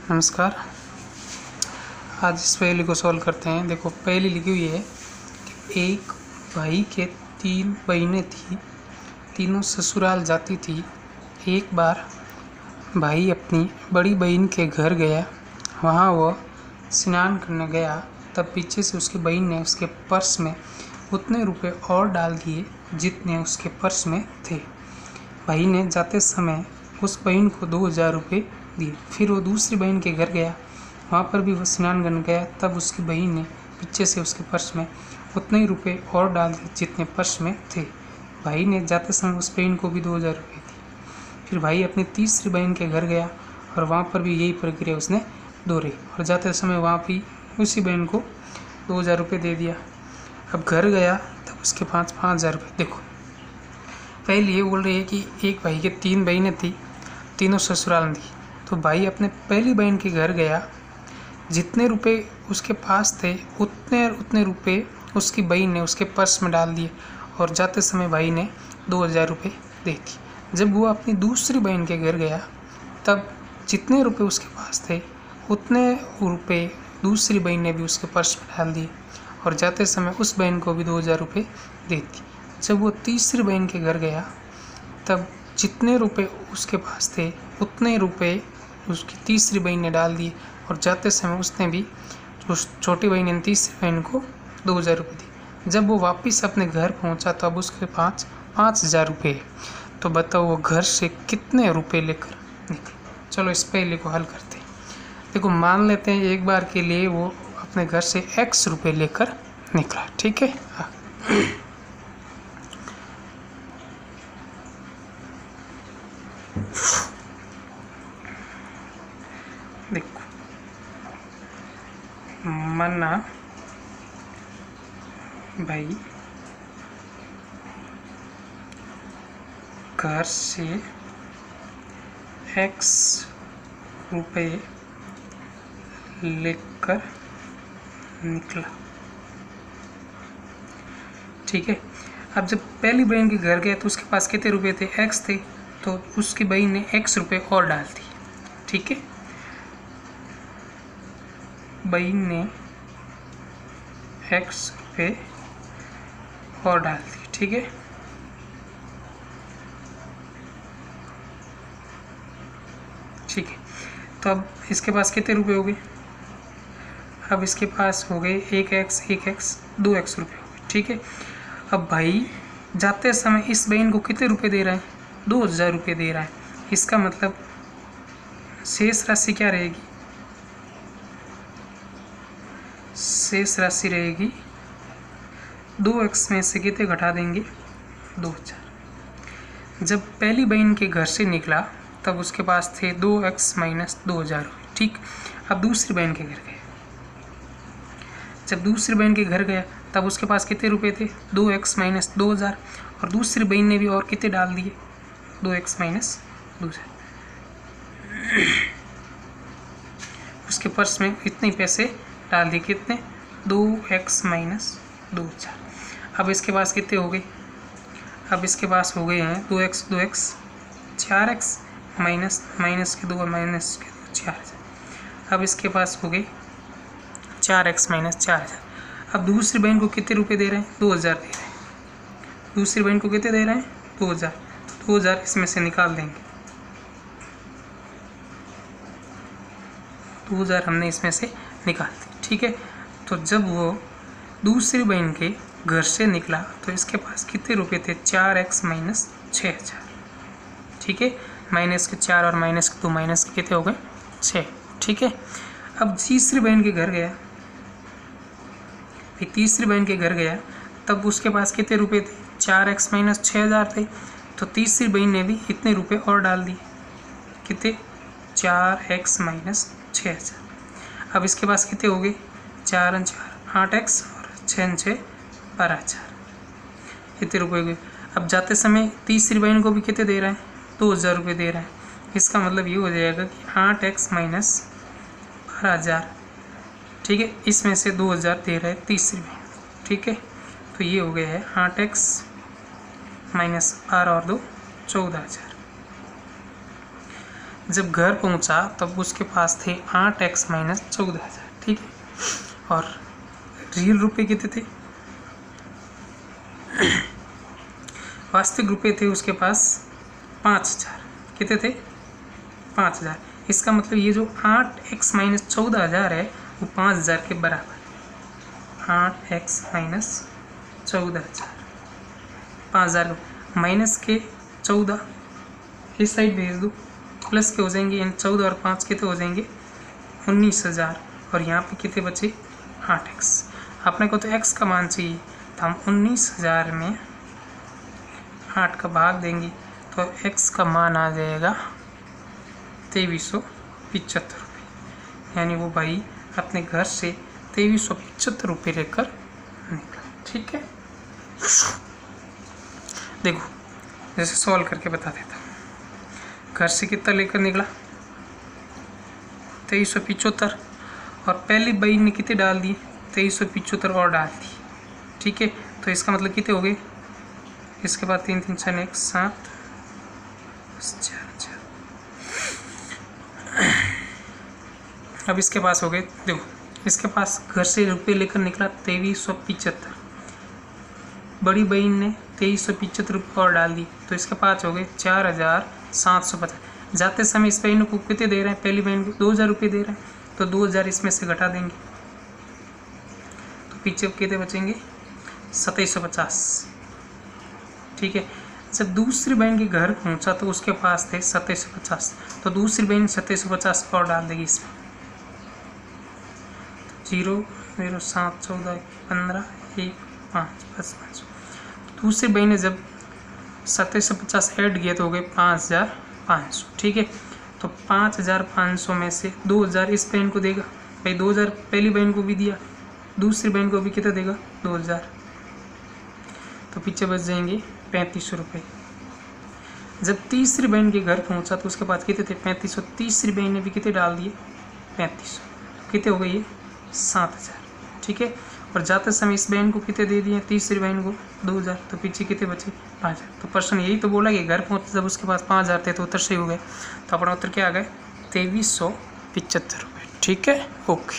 नमस्कार। आज इस पहेली को सॉल्व करते हैं। देखो, पहेली लिखी हुई है कि एक भाई के 3 बहनें थी, तीनों ससुराल जाती थी। एक बार भाई अपनी बड़ी बहन के घर गया। वहाँ वह स्नान करने गया, तब पीछे से उसकी बहन ने उसके पर्स में उतने रुपए और डाल दिए जितने उसके पर्स में थे। भाई ने जाते समय उस बहन को 2000 रुपये दिए। फिर वो दूसरी बहन के घर गया, वहाँ पर भी वो स्नान करने गया, तब उसकी बहन ने पीछे से उसके पर्स में उतने ही रुपये और डाल दिए जितने पर्स में थे। भाई ने जाते समय उस बहन को भी 2000 रुपये दिए। फिर भाई अपनी तीसरी बहन के घर गया और वहाँ पर भी यही प्रक्रिया उसने दोहराई और जाते समय वहाँ भी उसी बहन को 2000 रुपये दे दिया। अब घर गया तब उसके पास 5000 रुपये। देखो, पहले ये बोल रही है कि एक भाई के 3 बहनें थी, तीनों ससुराल में थी। तो भाई अपने पहली बहन के घर गया, जितने रुपए उसके पास थे उतने रुपए उसकी बहन ने उसके पर्स में डाल दिए और जाते समय भाई ने 2000 रुपये दे दिए। जब वो अपनी दूसरी बहन के घर गया, तब जितने रुपए उसके पास थे उतने रुपए दूसरी बहन ने भी उसके पर्स में डाल दिए और जाते समय उस बहन को भी 2000 रुपये दे दिए। जब वो तीसरी बहन के घर गया, तब जितने रुपए उसके पास थे उतने रुपए उसकी तीसरी बहन ने डाल दिए और जाते समय उसने भी उस छोटी बहन ने तीसरी बहन को 2000 रुपये दिए। जब वो वापस अपने घर पहुंचा तो अब उसके पास 5000 रुपये। तो बताओ वो घर से कितने रुपए लेकर निकले। चलो इस पहेली को हल करते हैं। देखो, मान लेते हैं एक बार के लिए वो अपने घर से x रुपये लेकर निकला, ठीक है। देखो, मन्ना भाई घर से x रुपये लेकर निकला, ठीक है। अब जब पहली बहन के घर गया तो उसके पास कितने रुपए थे? x थे, तो उसकी बहन ने x रुपये और डाल दिए, ठीक है। बहन ने x रुपये और डाल दिए, ठीक है। ठीक है, तो अब इसके पास कितने रुपए हो गए? अब इसके पास हो गए 1x 2x रुपये हो गए, ठीक है। अब भाई जाते समय इस बहन को कितने रुपए दे रहा है? 2000 रुपये दे रहा है। इसका मतलब शेष राशि क्या रहेगी? शेष राशि रहेगी 2x में से कितने घटा देंगे? 2000। जब पहली बहन के घर से निकला तब उसके पास थे 2x माइनस 2000, ठीक। अब दूसरी बहन के घर गए। जब दूसरी बहन के घर गया तब उसके पास कितने रुपए थे? 2x माइनस 2000 और दूसरी बहन ने भी और कितने डाल दिए? 2x minus 2000। उसके पर्स में इतने पैसे डाल दिए, कितने? 2x minus 2000। अब इसके पास कितने हो गए? अब इसके पास हो गए हैं 2x 4x माइनस के 2 4000। अब इसके पास हो गए 4x माइनस 4000। अब दूसरी बहन को कितने रुपए दे रहे हैं? 2000 दे रहे हैं। दूसरी बहन को कितने दे रहे हैं? 2000। तो 2000 इसमें से निकाल देंगे। 2000 हमने इसमें से निकाल दी, ठीक है। तो जब वो दूसरी बहन के घर से निकला तो इसके पास कितने रुपए थे? 4x माइनस 6000, ठीक है। माइनस के 4 और माइनस के 2 माइनस के कितने हो गए? 6, ठीक है। अब तीसरी बहन के घर गया, फिर तीसरी बहन के घर गया तब उसके पास कितने रुपए थे? 4x माइनस 6000 थे। तो तीसरी बहन ने भी इतने रुपए और डाल दिए, कितने? 4x minus 6000। अब इसके पास कितने हो गए? 4 और 4 8x और 6 6 12000। इतने रुपए हो गए। अब जाते समय तीसरी बहन को भी कितने दे रहा है? 2000 रुपये दे रहा है। इसका मतलब ये हो जाएगा कि 8x माइनस 12000, ठीक है। इसमें से 2000 दे रहा है तीसरी बहन, ठीक है। तो ये हो गया है 8x माइनस 12 और 2 14000। जब घर पहुंचा तब उसके पास थे 8x माइनस 14,000, ठीक है। और रियल रुपए कितने थे, वास्तविक रुपए थे उसके पास 5,000, कितने थे 5,000। इसका मतलब ये जो 8x माइनस 14,000 है वो 5,000 के बराबर है। 8x माइनस 14,000, 5,000 माइनस के 14 इस साइड भेज दो, प्लस के हो जाएंगे, इन 14 और 5 कितने हो जाएंगे 19,000। और यहाँ पे कितने बचे 8x। अपने को तो x का मान चाहिए, तो हम 19,000 में 8 का भाग देंगे तो x का मान आ जाएगा 2375 रुपये। यानी वो भाई अपने घर से 2375 रुपये लेकर निकला, ठीक है। देखो जैसे सॉल्व करके बता देता हूँ। घर से कितना लेकर निकला 2375, और पहली बाई ने कितने डाल दिए 2375 और डाल दी, ठीक है। तो इसका मतलब कितने हो गए, इसके बाद 3 3 6 1 7 4 4। अब इसके पास हो गए, देखो इसके पास घर से रुपये लेकर निकला 2375, बड़ी बहन ने 2375 रुपये और डाल दी, तो इसके पास हो गए 4,750। जाते समय इस बहन को कितने दे रहे हैं, पहली बहन को 2,000 रुपये दे रहे हैं, तो 2,000 इसमें से घटा देंगे तो पीछे कितने बचेंगे 2750, ठीक है। जब दूसरी बहन के घर पहुंचा तो उसके पास थे 2750, तो दूसरी बहन 2750 और डाल देगी इसमें, 0 0 7 14 15 1 5 10 5। दूसरी बहन ने जब 2750 ऐड किया तो हो गए 5,500, ठीक है। तो 5,500 में से 2,000 इस बहन को देगा, भाई 2,000 पहली बहन को भी दिया, दूसरी बहन को भी कितना देगा 2,000, तो पीछे बच जाएंगे 3500 रुपये। जब तीसरी बहन के घर पहुंचा तो उसके बाद कितने थे 3500, तीसरी बहन ने भी कितने डाल दिए 3500, कितने हो गए ये 7,000, ठीक है। और जाते समय इस बहन को कितने दे दिए, तीसरी बहन को 2,000, तो पीछे कितने बचे 5,000। तो प्रश्न यही तो बोला कि घर पहुँचे जब उसके पास 5,000 थे तो उत्तर सही हो गए। तो अपना उत्तर क्या आ गए 2375 रुपये, ठीक है, ओके।